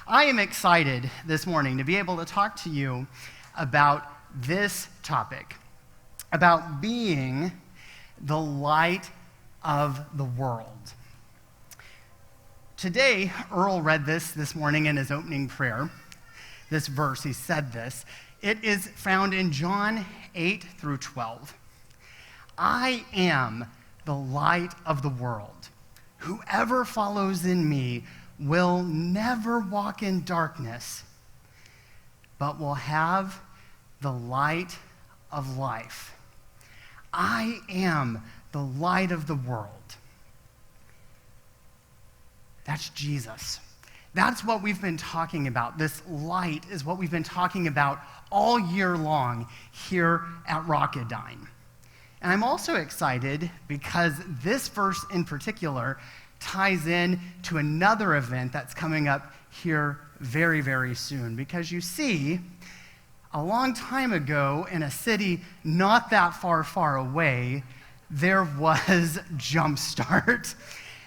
I am excited this morning to be able to talk to you about this topic, about being the light of the world. Today, Earl read this morning in his opening prayer. This verse, he said this. It is found in John 8 through 12. I am the light of the world. Whoever follows in me will never walk in darkness, but will have the light of life. I am the light of the world. That's Jesus. That's what we've been talking about. This light is what we've been talking about all year long here at Rocketdyne. And I'm also excited because this verse in particular ties in to another event that's coming up here very, very soon. Because you see, a long time ago in a city not that far away, there was Jumpstart.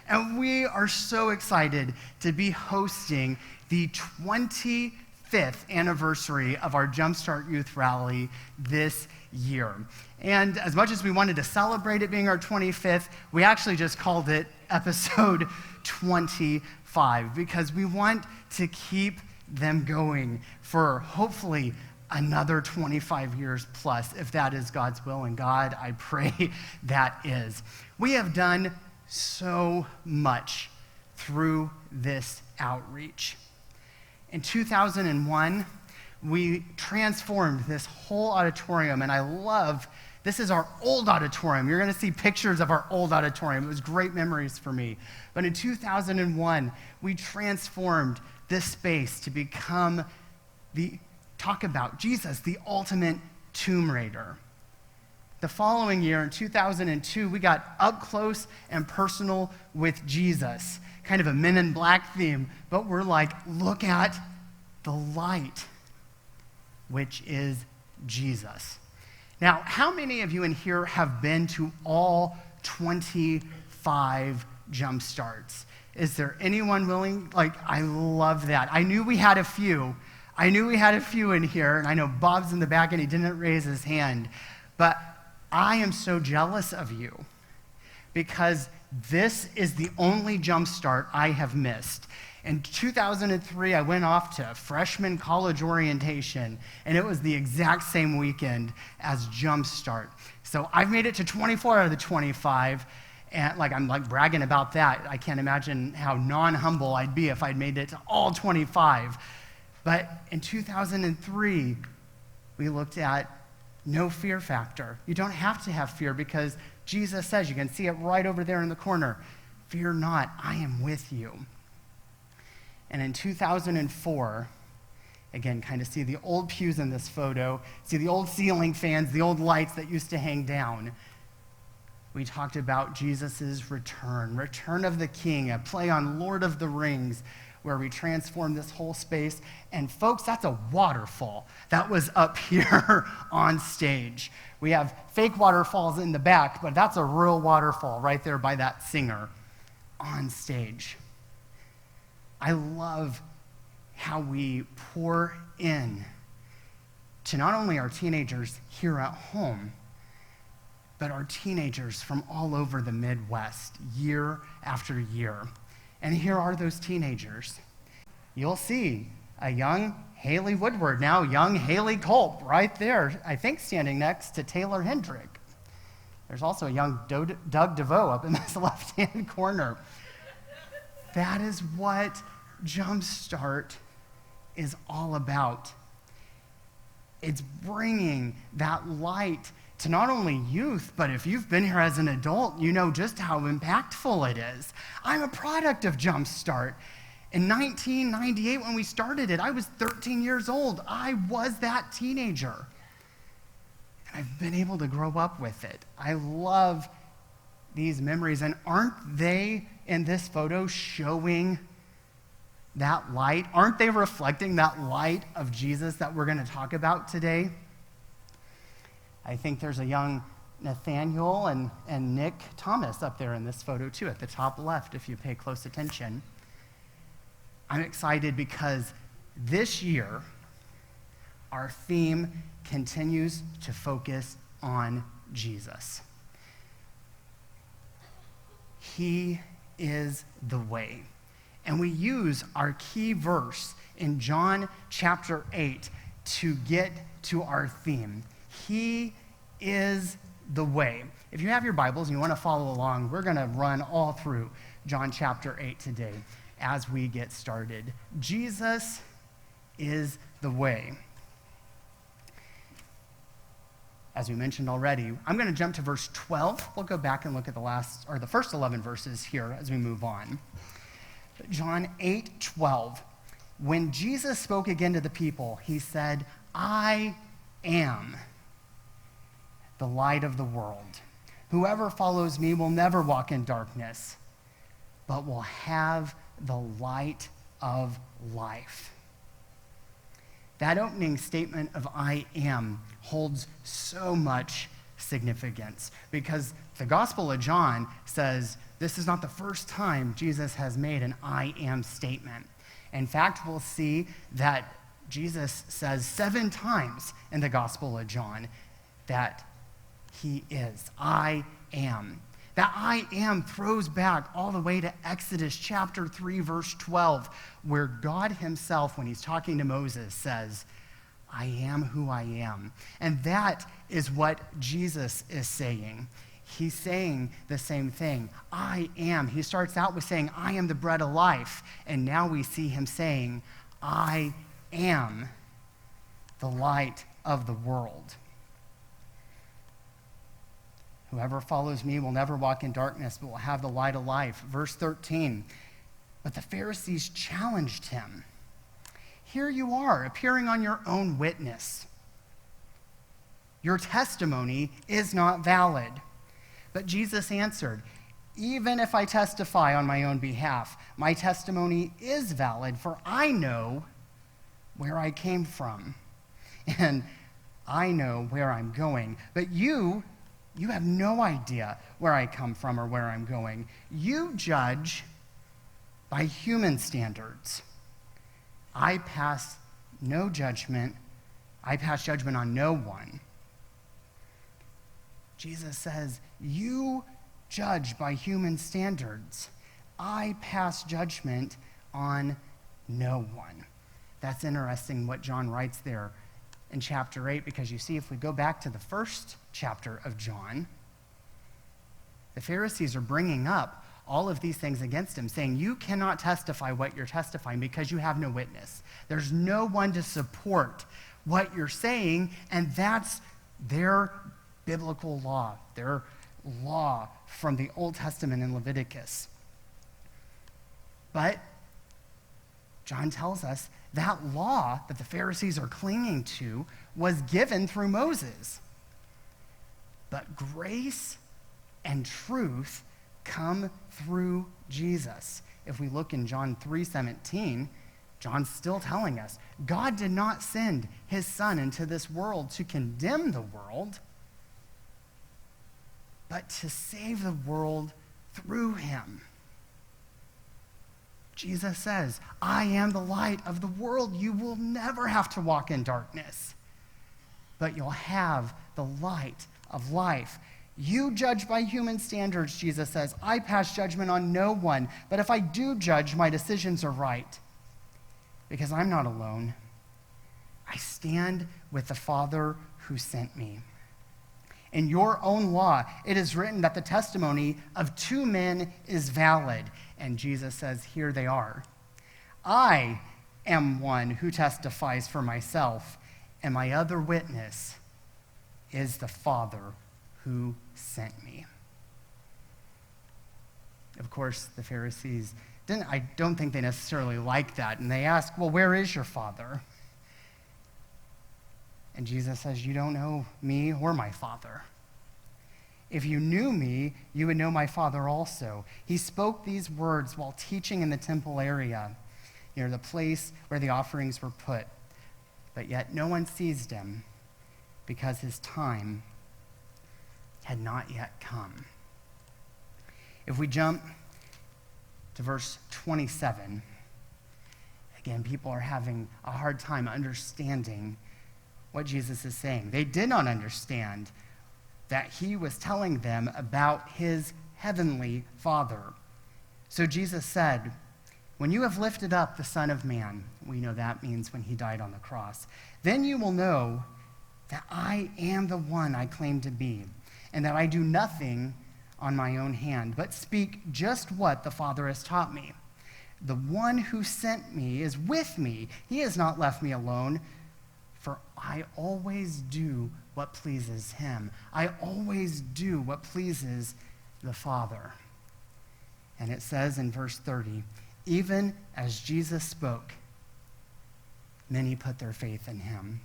And we are so excited to be hosting the 25th anniversary of our Jumpstart Youth Rally this year. And as much as we wanted to celebrate it being our 25th, we actually just called it episode 25 because we want to keep them going for hopefully another 25 years plus, if that is God's will. And God, I pray that is. We have done so much through this outreach. In 2001, we transformed this whole auditorium, and I love, this is our old auditorium. You're going to see pictures of our old auditorium. It was great memories for me. But in 2001, we transformed this space to become talk about Jesus, the ultimate tomb raider. The following year, in 2002, we got up close and personal with Jesus, kind of a Men in Black theme, but we're like, look at the light, which is Jesus. Now, how many of you in here have been to all 25 Jumpstarts? Is there anyone willing? I love that. I knew we had a few in here, and I know Bob's in the back and he didn't raise his hand, but I am so jealous of you because this is the only Jumpstart I have missed. In 2003, I went off to freshman college orientation, and it was the exact same weekend as Jumpstart. So I've made it to 24 out of the 25, and I'm bragging about that. I can't imagine how non-humble I'd be if I'd made it to all 25. But in 2003, we looked at no fear factor. You don't have to have fear because Jesus says, you can see it right over there in the corner, fear not, I am with you. And in 2004, again, kind of see the old pews in this photo, see the old ceiling fans, the old lights that used to hang down. We talked about Jesus' return of the King, a play on Lord of the Rings, where we transformed this whole space. And folks, that's a waterfall that was up here on stage. We have fake waterfalls in the back, but that's a real waterfall right there by that singer on stage. I love how we pour in to not only our teenagers here at home, but our teenagers from all over the Midwest, year after year. And here are those teenagers. You'll see a young Haley Woodward, now young Haley Culp, right there, I think standing next to Taylor Hendrick. There's also a young Doug DeVoe up in this left-hand corner. That is what Jumpstart is all about. It's bringing that light to not only youth, but if you've been here as an adult, you know just how impactful it is. I'm a product of Jumpstart. In 1998, when we started it, I was 13 years old. I was that teenager. And I've been able to grow up with it. I love these memories. And aren't they in this photo showing that light? Aren't they reflecting that light of Jesus that we're going to talk about today? I think there's a young Nathaniel and Nick Thomas up there in this photo too, at the top left, if you pay close attention. I'm excited because this year, our theme continues to focus on Jesus. He is the way. And we use our key verse in John chapter 8 to get to our theme. He is the way. If you have your Bibles and you want to follow along, we're going to run all through John chapter 8 today as we get started. Jesus is the way. As we mentioned already, I'm going to jump to verse 12. We'll go back and look at the first 11 verses here as we move on. John 8:12. When Jesus spoke again to the people, he said, I am the light of the world. Whoever follows me will never walk in darkness, but will have the light of life. That opening statement of I am holds so much significance because the Gospel of John says this is not the first time Jesus has made an I am statement. In fact, we'll see that Jesus says 7 times in the Gospel of John that he is. I am. That I am throws back all the way to Exodus chapter 3, verse 12, where God himself, when he's talking to Moses, says, I am who I am. And that is what Jesus is saying. He's saying the same thing. I am. He starts out with saying, I am the bread of life. And now we see him saying, I am the light of the world. Whoever follows me will never walk in darkness, but will have the light of life. Verse 13, but the Pharisees challenged him. Here you are, appearing on your own witness. Your testimony is not valid. But Jesus answered, even if I testify on my own behalf, my testimony is valid, for I know where I came from, and I know where I'm going. But you have no idea where I come from or where I'm going. You judge by human standards. I pass judgment on no one. Jesus says, you judge by human standards. I pass judgment on no one. That's interesting what John writes there in chapter 8, because you see, if we go back to the first chapter of John, the Pharisees are bringing up all of these things against him, saying, you cannot testify what you're testifying because you have no witness. There's no one to support what you're saying, and that's their biblical law, their law from the Old Testament in Leviticus. But John tells us that law that the Pharisees are clinging to was given through Moses. But grace and truth come through Jesus. If we look in John 3:17, John's still telling us, God did not send his son into this world to condemn the world, but to save the world through him. Jesus says, I am the light of the world. You will never have to walk in darkness, but you'll have the light of life. You judge by human standards, Jesus says. I pass judgment on no one, but if I do judge, my decisions are right, because I'm not alone. I stand with the Father who sent me. In your own law, it is written that the testimony of 2 men is valid. And Jesus says, here they are. I am one who testifies for myself, and my other witness is the Father who sent me. Of course, the Pharisees I don't think they necessarily like that. And they ask, well, where is your Father? And Jesus says, you don't know me or my Father. If you knew me, you would know my Father also. He spoke these words while teaching in the temple area, near the place where the offerings were put. But yet no one seized him, because his time had not yet come. If we jump to verse 27, Again, people are having a hard time understanding what Jesus is saying. They did not understand that he was telling them about his heavenly Father. So Jesus said, when you have lifted up the Son of Man, we know that means when he died on the cross, then you will know that I am the one I claim to be, and that I do nothing on my own hand, but speak just what the Father has taught me. The one who sent me is with me. He has not left me alone, for I always do what pleases him. I always do what pleases the Father. And it says in verse 30, even as Jesus spoke, many put their faith in him.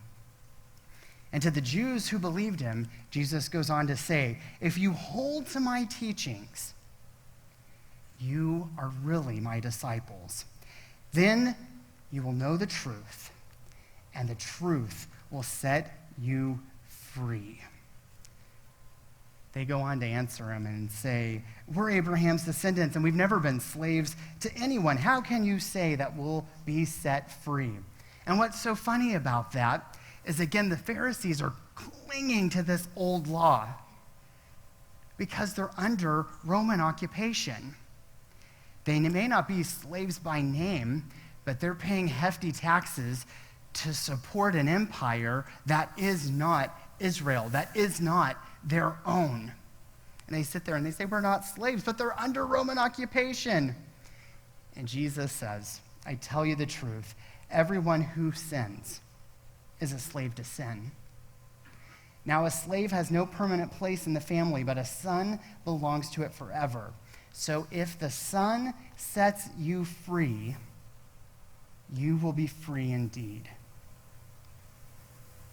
And to the Jews who believed him, Jesus goes on to say, if you hold to my teachings, you are really my disciples. Then you will know the truth, and the truth will set you free. They go on to answer him and say, we're Abraham's descendants, and we've never been slaves to anyone. How can you say that we'll be set free? And what's so funny about that is, again, the Pharisees are clinging to this old law because they're under Roman occupation. They may not be slaves by name, but they're paying hefty taxes to support an empire that is not Israel, that is not their own. And they sit there and they say, we're not slaves, but they're under Roman occupation. And Jesus says, I tell you the truth, everyone who sins is a slave to sin. Now, a slave has no permanent place in the family, but a son belongs to it forever. So if the Son sets you free, you will be free indeed.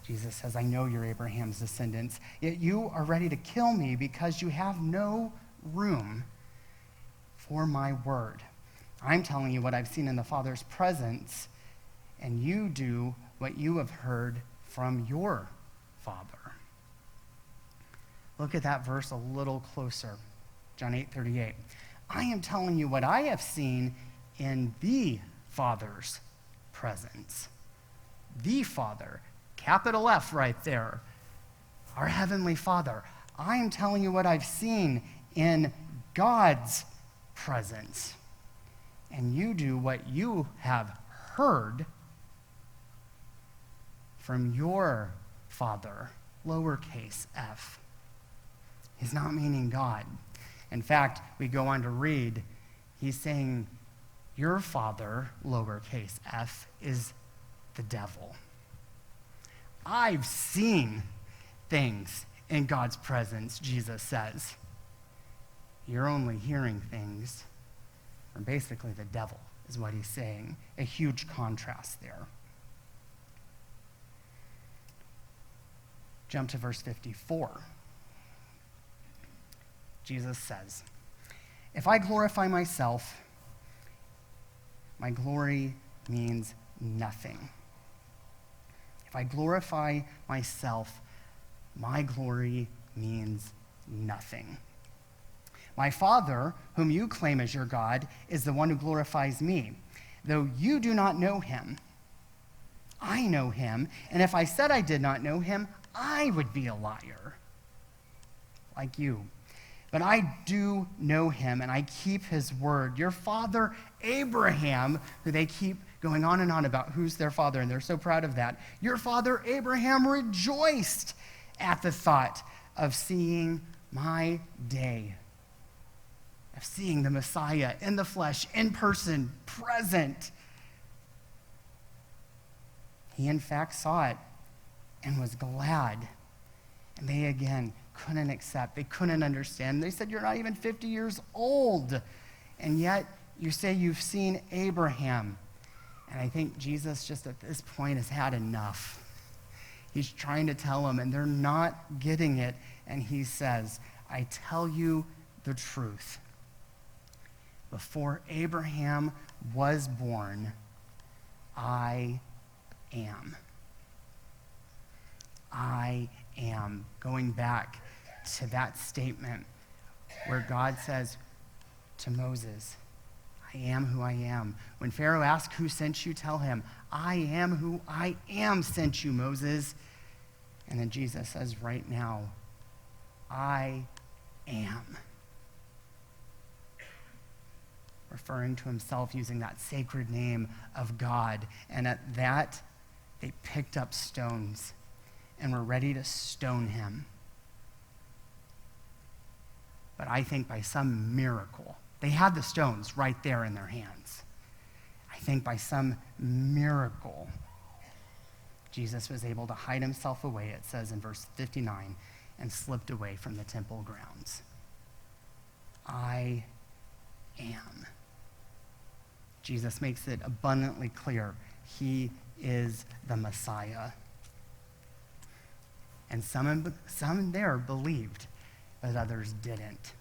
Jesus says, I know you're Abraham's descendants, yet you are ready to kill me because you have no room for my word. I'm telling you what I've seen in the Father's presence, and you do what you have heard from your father. Look at that verse a little closer. John 8:38. I am telling you what I have seen in the Father's presence. The Father, capital F right there, our Heavenly Father. I am telling you what I've seen in God's presence. And you do what you have heard from your Father, lowercase f. He's not meaning God. In fact, we go on to read, he's saying, your father, lowercase f, is the devil. I've seen things in God's presence, Jesus says. You're only hearing things from basically the devil, is what he's saying. A huge contrast there. Jump to verse 54. Jesus says, if I glorify myself, my glory means nothing. If I glorify myself, my glory means nothing. My Father, whom you claim as your God, is the one who glorifies me. Though you do not know him, I know him, and if I said I did not know him, I would be a liar, like you. But I do know him, and I keep his word. Your father Abraham, who they keep going on and on about who's their father, and they're so proud of that. Your father Abraham rejoiced at the thought of seeing my day, of seeing the Messiah in the flesh, in person, present. He, in fact, saw it and was glad. And they, again, couldn't accept. They couldn't understand. They said, you're not even 50 years old, and yet you say you've seen Abraham. And I think Jesus just at this point has had enough. He's trying to tell them, and they're not getting it. And he says, I tell you the truth. Before Abraham was born, I am. I am. Going back to that statement where God says to Moses, I am who I am. When Pharaoh asks who sent you, tell him, I am who I am sent you, Moses. And then Jesus says right now, I am. Referring to himself using that sacred name of God. And at that, they picked up stones and were ready to stone him. But I think by some miracle, they had the stones right there in their hands. I think by some miracle, Jesus was able to hide himself away, it says in verse 59, and slipped away from the temple grounds. I am. Jesus makes it abundantly clear he is the Messiah. And some there believed, but others didn't.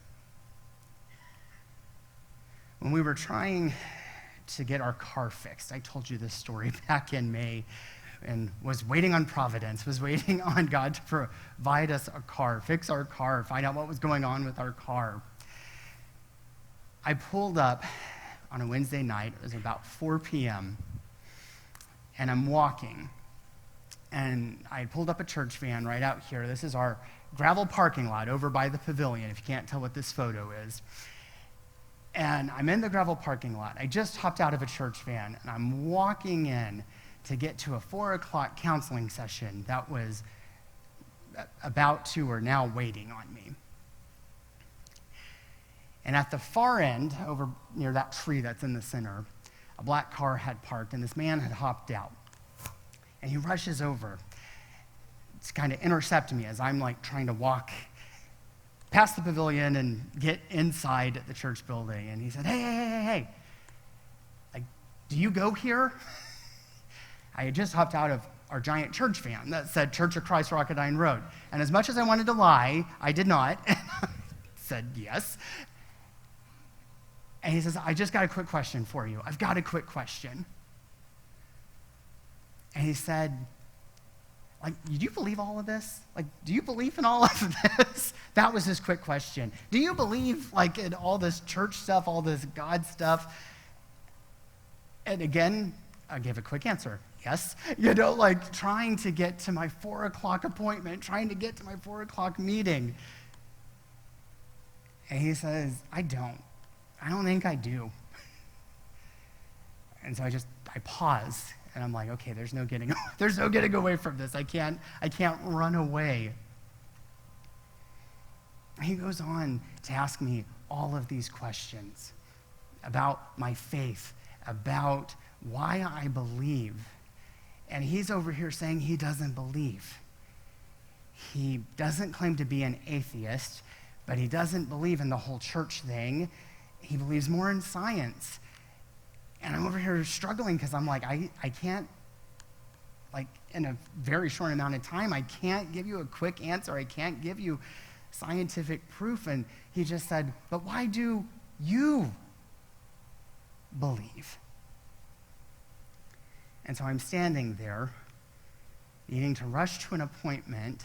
When we were trying to get our car fixed, I told you this story back in May, and was waiting on Providence, was waiting on God to provide us a car, fix our car, find out what was going on with our car. I pulled up on a Wednesday night. It was about 4 p.m., and I'm walking. And I pulled up a church van right out here. This is our gravel parking lot over by the pavilion, if you can't tell what this photo is. And I'm in the gravel parking lot. I just hopped out of a church van, and I'm walking in to get to a 4 o'clock counseling session that was about to or now waiting on me. And at the far end, over near that tree that's in the center, a black car had parked, and this man had hopped out. And he rushes over to kind of intercept me as I'm like trying to walk past the pavilion and get inside the church building. And he said, hey, like, do you go here? I had just hopped out of our giant church van that said Church of Christ, Rocketine Road. And as much as I wanted to lie, I did not. And I said yes. And he says, I just got a quick question for you. I've got a quick question. And he said, like, do you believe all of this? Like, do you believe in all of this? That was his quick question. Do you believe, like, in all this church stuff, all this God stuff? And again, I gave a quick answer. Yes. You know, like, trying to get to my 4 o'clock appointment, trying to get to my 4 o'clock meeting. And he says, I don't think I do. And so I pause. And I'm like, okay, there's no getting away from this. I can't run away. He goes on to ask me all of these questions about my faith, about why I believe. And he's over here saying he doesn't believe. He doesn't claim to be an atheist, but he doesn't believe in the whole church thing. He believes more in science. And I'm over here struggling because I'm like, I can't, like, in a very short amount of time, I can't give you a quick answer. I can't give you scientific proof. And he just said, but why do you believe? And so I'm standing there, needing to rush to an appointment,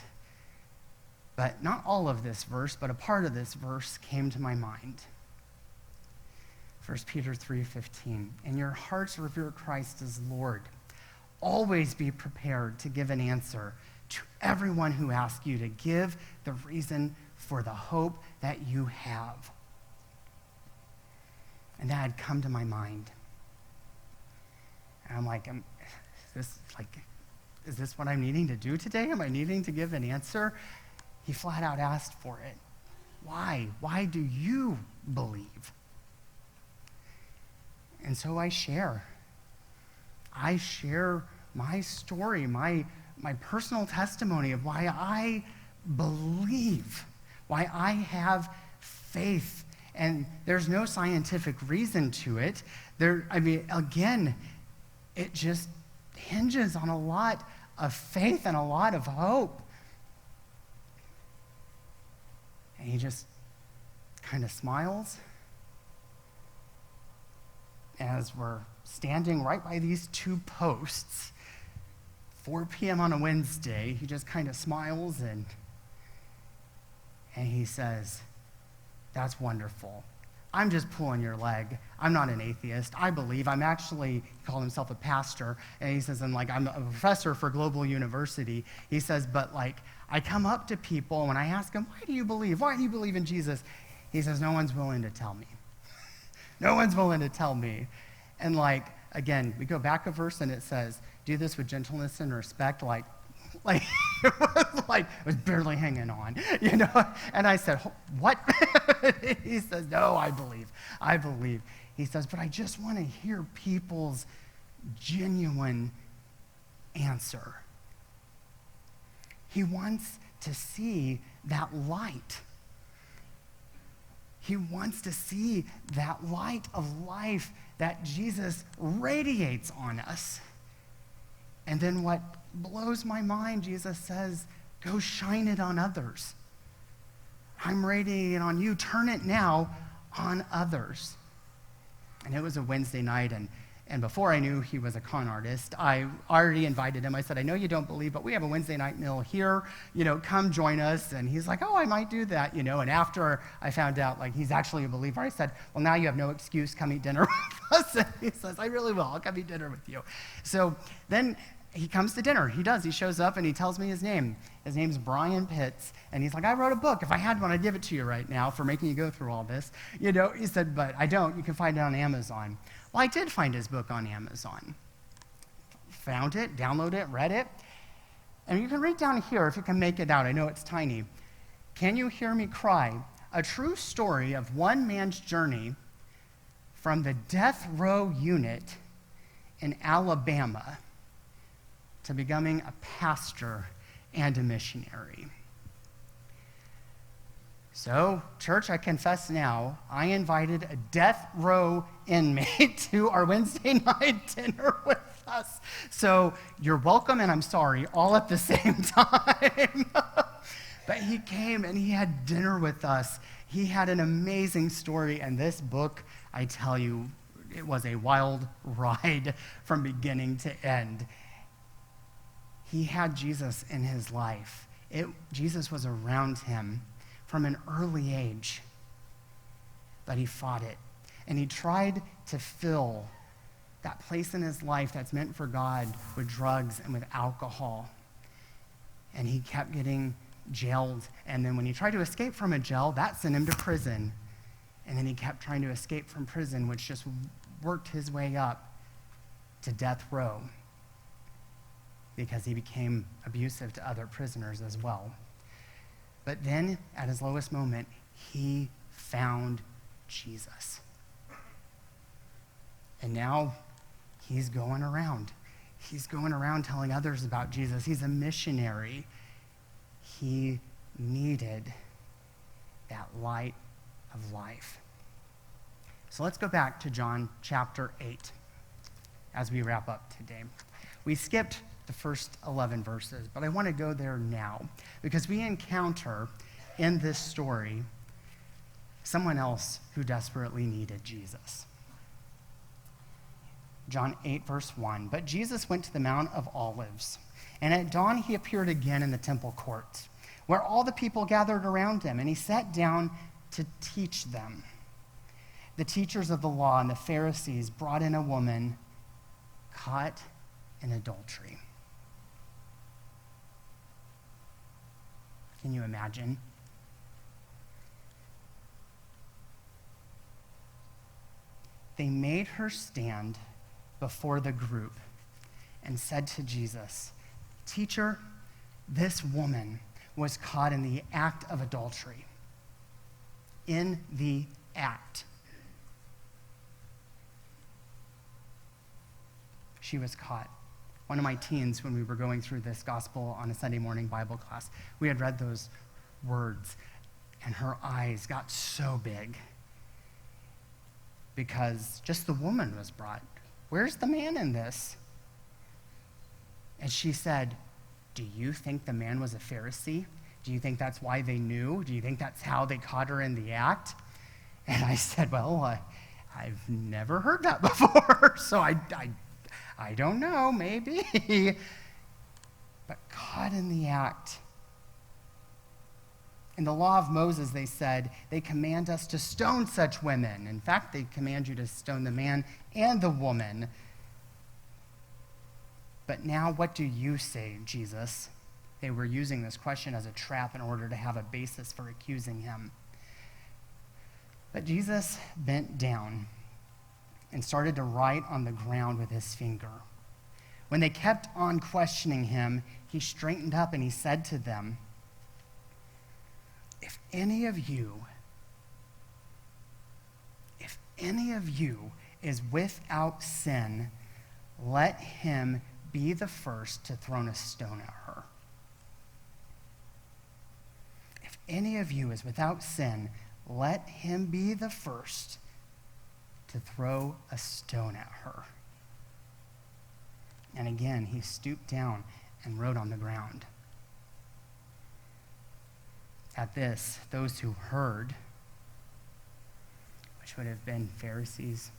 but not all of this verse, but a part of this verse came to my mind. 1 Peter 3:15, in your hearts revere Christ as Lord. Always be prepared to give an answer to everyone who asks you to give the reason for the hope that you have. And that had come to my mind. And I'm like, is this what I'm needing to do today? Am I needing to give an answer? He flat out asked for it. Why? Why do you believe? And so I share. I share my story, my personal testimony of why I believe, why I have faith. And there's no scientific reason to it. Again, it just hinges on a lot of faith and a lot of hope. And he just kind of smiles. As we're standing right by these two posts, 4 p.m. on a Wednesday, he just kind of smiles and he says, that's wonderful. I'm just pulling your leg. I'm not an atheist. I believe. I'm actually, he called himself a pastor, and he says, I'm a professor for Global University. He says, but like, I come up to people, and when I ask them, why do you believe? Why do you believe in Jesus? He says, no one's willing to tell me. No one's willing to tell me. And like, again, we go back a verse, and it says, do this with gentleness and respect, like it was barely hanging on, you know? And I said, what? He says, no, I believe. He says, but I just want to hear people's genuine answer. He wants to see that light. He wants to see that light of life that Jesus radiates on us. And then what blows my mind, Jesus says, go shine it on others. I'm radiating on you. Turn it now on others. And it was a Wednesday night, and before I knew he was a con artist, I already invited him. I said, I know you don't believe, but we have a Wednesday night meal here. Come join us. And he's like, oh, I might do that, And after I found out, like, he's actually a believer, I said, well, now you have no excuse. Come eat dinner with us. And he says, I really will. I'll come eat dinner with you. So then he comes to dinner. He does. He shows up, and he tells me his name. His name's Brian Pitts. And he's like, I wrote a book. If I had one, I'd give it to you right now for making you go through all this. He said, but I don't. You can find it on Amazon. Well, I did find his book on Amazon. Found it, downloaded it, read it. And you can read down here if you can make it out. I know it's tiny. Can you hear me cry? A true story of one man's journey from the death row unit in Alabama to becoming a pastor and a missionary. So, church, I confess now, I invited a death row inmate to our Wednesday night dinner with us. So, you're welcome and I'm sorry, all at the same time. But he came and he had dinner with us. He had an amazing story, and this book, I tell you, it was a wild ride from beginning to end. He had Jesus in his life. Jesus was around him from an early age, but he fought it. And he tried to fill that place in his life that's meant for God with drugs and with alcohol. And he kept getting jailed. And then when he tried to escape from a jail, that sent him to prison. And then he kept trying to escape from prison, which just worked his way up to death row, because he became abusive to other prisoners as well. But then, at his lowest moment, he found Jesus. And now, he's going around. He's going around telling others about Jesus. He's a missionary. He needed that light of life. So let's go back to John chapter 8 as we wrap up today. We skipped the first 11 verses, but I want to go there now because we encounter in this story someone else who desperately needed Jesus. John 8, verse 1, but Jesus went to the Mount of Olives, and at dawn he appeared again in the temple courts, where all the people gathered around him, and he sat down to teach them. The teachers of the law and the Pharisees brought in a woman caught in adultery. Can you imagine? They made her stand before the group and said to Jesus, "Teacher, this woman was caught in the act of adultery." In the act. She was caught. One of my teens, when we were going through this gospel on a Sunday morning Bible class, we had read those words, and her eyes got so big because just the woman was brought. Where's the man in this? And she said, "Do you think the man was a Pharisee? Do you think that's why they knew? Do you think that's how they caught her in the act?" And I said, "Well, I've never heard that before, so I don't know, maybe." But caught in the act. In the law of Moses, they said, they command us to stone such women. In fact, they command you to stone the man and the woman. But now what do you say, Jesus? They were using this question as a trap in order to have a basis for accusing him. But Jesus bent down and started to write on the ground with his finger. When they kept on questioning him, he straightened up and he said to them, If any of you is without sin, let him be the first to throw a stone at her. If any of you is without sin, let him be the first to throw a stone at her. And again, he stooped down and wrote on the ground. At this, those who heard, which would have been Pharisees,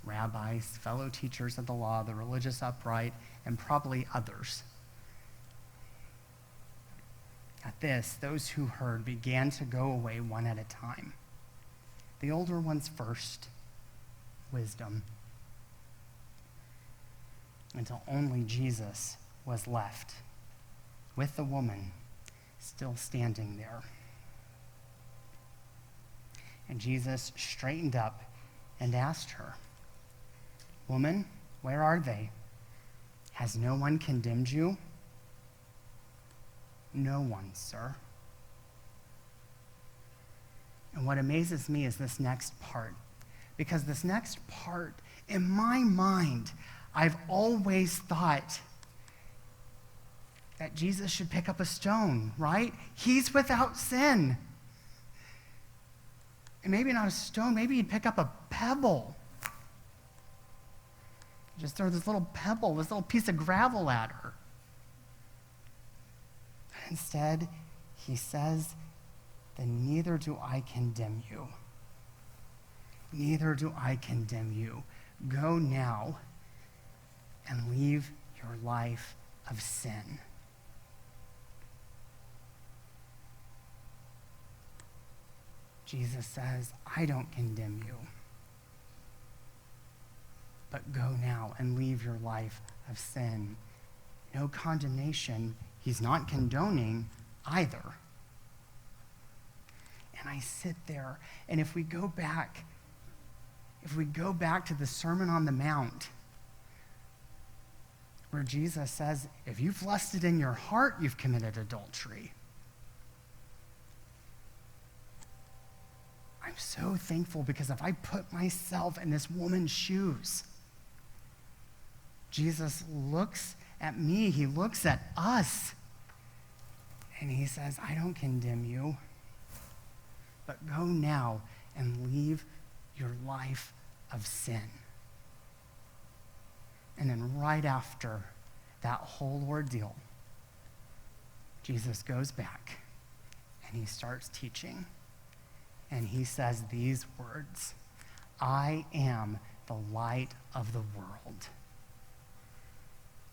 rabbis, fellow teachers of the law, the religious upright, and probably others. At this, those who heard began to go away one at a time. The older ones first, wisdom, until only Jesus was left with the woman still standing there. And Jesus straightened up and asked her, Woman, where are they? Has no one condemned you? No one, sir. And what amazes me is this next part. Because this next part, in my mind, I've always thought that Jesus should pick up a stone, right? He's without sin. And maybe not a stone, maybe he'd pick up a pebble. Just throw this little pebble, this little piece of gravel at her. Instead, he says, then neither do I condemn you. Neither do I condemn you. Go now and leave your life of sin. Jesus says, I don't condemn you. But go now and leave your life of sin. No condemnation. He's not condoning either. And I sit there, and if we go back to the Sermon on the Mount, where Jesus says, if you've lusted in your heart, you've committed adultery. I'm so thankful because if I put myself in this woman's shoes, Jesus looks at me, he looks at us, and he says, I don't condemn you, but go now and leave your life of sin. And then right after that whole ordeal, Jesus goes back and he starts teaching. And he says these words, I am the light of the world.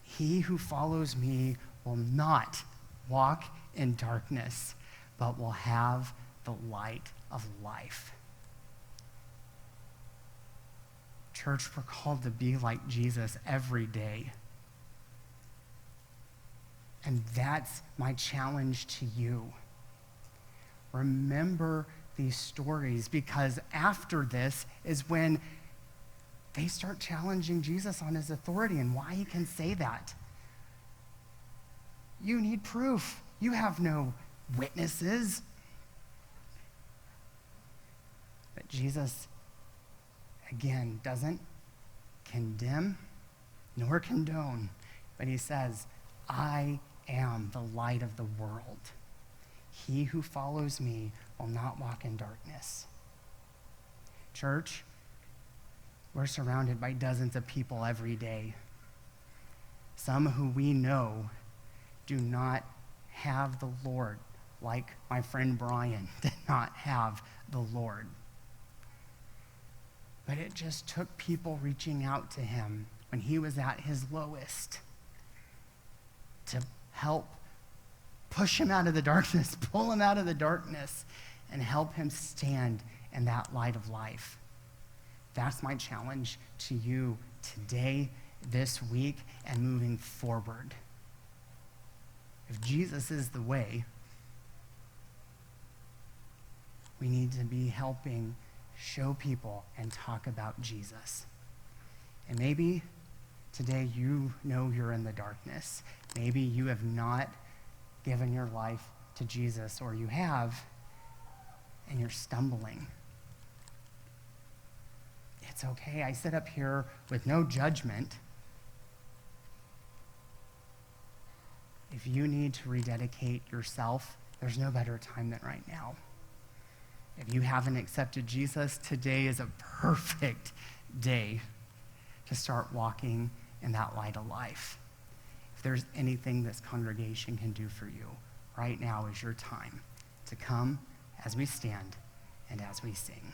He who follows me will not walk in darkness, but will have the light of life. Church, we're called to be like Jesus every day. And that's my challenge to you. Remember these stories, because after this is when they start challenging Jesus on his authority and why he can say that. You need proof. You have no witnesses. But Jesus, again, doesn't condemn nor condone, but he says, I am the light of the world. He who follows me will not walk in darkness. Church, we're surrounded by dozens of people every day. Some who we know do not have the Lord, like my friend Brian did not have the Lord. But it just took people reaching out to him when he was at his lowest to help push him out of the darkness, pull him out of the darkness, and help him stand in that light of life. That's my challenge to you today, this week, and moving forward. If Jesus is the way, we need to be helping show people and talk about Jesus. And maybe today you know you're in the darkness. Maybe you have not given your life to Jesus, or you have, and you're stumbling. It's okay. I sit up here with no judgment. If you need to rededicate yourself, there's no better time than right now. If you haven't accepted Jesus, today is a perfect day to start walking in that light of life. If there's anything this congregation can do for you, right now is your time to come as we stand and as we sing.